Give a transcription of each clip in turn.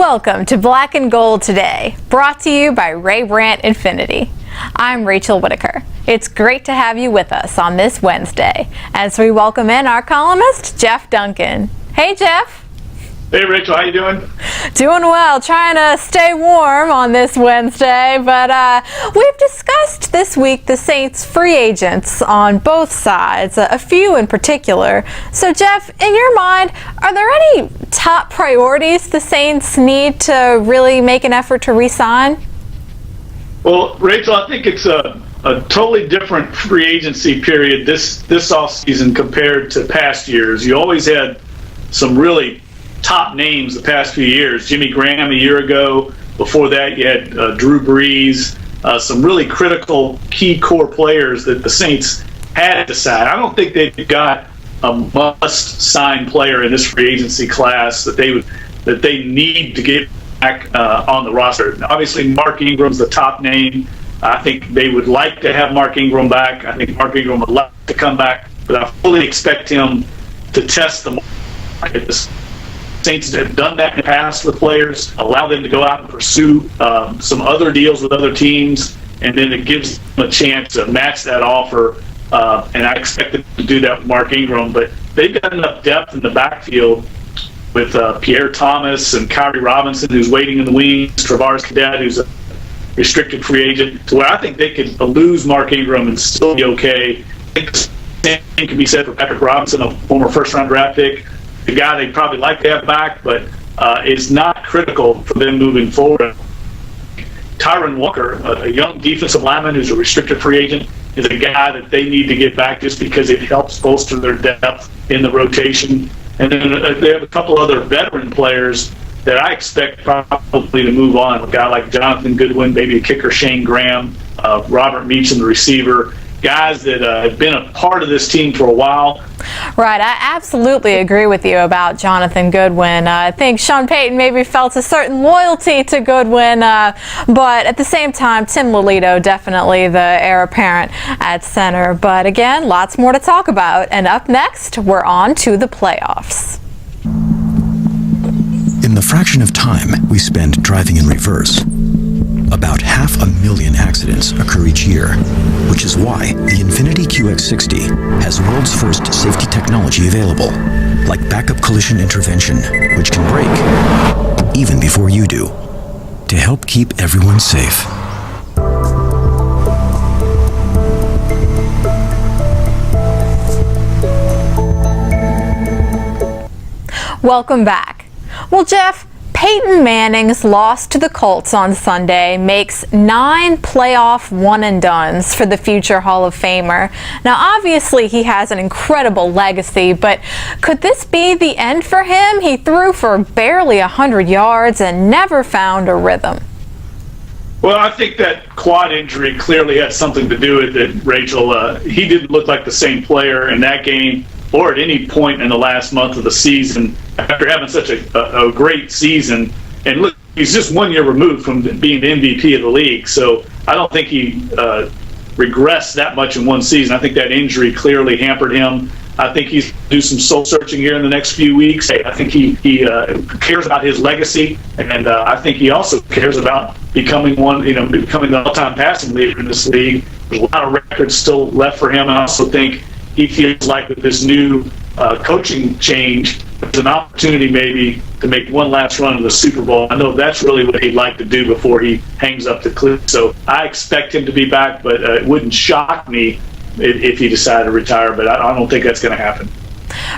Welcome to Black and Gold Today, brought to you by Ray Brandt Infinity. I'm Rachel Whittaker. It's great to have you with us on this Wednesday as we welcome in our columnist, Jeff Duncan. Hey, Jeff. Hey, Rachel, how you doing? Doing well, trying to stay warm on this Wednesday, but we've discussed this week the Saints free agents on both sides, a few in particular. So, Jeff, in your mind, are there any top priorities the Saints need to really make an effort to re-sign? Well, Rachel, I think it's a totally different free agency period this offseason compared to past years. You always had some really top names the past few years. Jimmy Graham a year ago. Before that, you had Drew Brees. Some really critical key core players that the Saints had to sign. I don't think they've got a must-sign player in this free agency class that they need to get back on the roster. Obviously, Mark Ingram's the top name. I think they would like to have Mark Ingram back. I think Mark Ingram would like to come back, but I fully expect him to test the market. The Saints have done that in the past with players, allow them to go out and pursue some other deals with other teams, and then it gives them a chance to match that offer. And I expect them to do that with Mark Ingram, but they've got enough depth in the backfield with Pierre Thomas and Kyrie Robinson, who's waiting in the wings, Travaris Cadet, who's a restricted free agent, to where I think they could lose Mark Ingram and still be okay. I think the same can be said for Patrick Robinson, a former first-round draft pick, the guy they'd probably like to have back, but is not critical for them moving forward. Tyron Walker, a young defensive lineman who's a restricted free agent, is a guy that they need to get back just because it helps bolster their depth in the rotation. And then they have a couple other veteran players that I expect probably to move on. A guy like Jonathan Goodwin, maybe a kicker Shane Graham, Robert Meacham, the receiver, guys that have been a part of this team for a while. Right, I absolutely agree with you about Jonathan Goodwin. I think Sean Payton maybe felt a certain loyalty to Goodwin, but at the same time, Tim Lolito definitely the heir apparent at center. But again, lots more to talk about. And up next, we're on to the playoffs. In the fraction of time we spend driving in reverse, about 500,000 accidents occur each year, which is why the Infiniti QX60 has world's first safety technology available, like backup collision intervention, which can brake even before you do, to help keep everyone safe. Welcome back. Well, Jeff, Peyton Manning's loss to the Colts on Sunday makes 9 playoff one-and-dones for the future Hall of Famer. Now, obviously, he has an incredible legacy, but could this be the end for him? He threw for barely 100 yards and never found a rhythm. Well, I think that quad injury clearly had something to do with it, Rachel. He didn't look like the same player in that game or at any point in the last month of the season after having such a great season. And look, he's just 1 year removed from being the MVP of the league. So I don't think he regressed that much in one season. I think that injury clearly hampered him. I think he's going to do some soul searching here in the next few weeks. I think he cares about his legacy, and I think he also cares about becoming the all-time passing leader in this league. There's a lot of records still left for him. I also think he feels like with this new coaching change, there's an opportunity maybe to make one last run of the Super Bowl. I know that's really what he'd like to do before he hangs up the cleat. So I expect him to be back, but it wouldn't shock me if he decided to retire, but I don't think that's going to happen.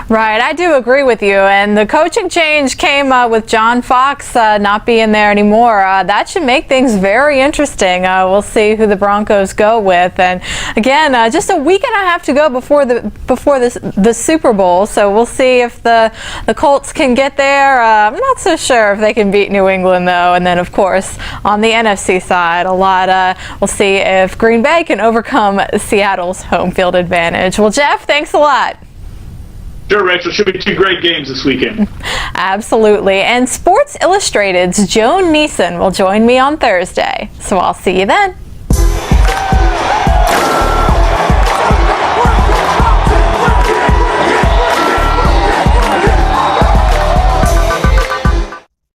Right, I do agree with you. And the coaching change came with John Fox not being there anymore. That should make things very interesting. We'll see who the Broncos go with. And again, just a week and a half to go before the Super Bowl. So we'll see if the Colts can get there. I'm not so sure if they can beat New England though. And then of course on the NFC side, we'll see if Green Bay can overcome Seattle's home field advantage. Well, Jeff, thanks a lot. Sure, Rachel. Should be 2 great games this weekend. Absolutely. And Sports Illustrated's Joan Neeson will join me on Thursday. So I'll see you then.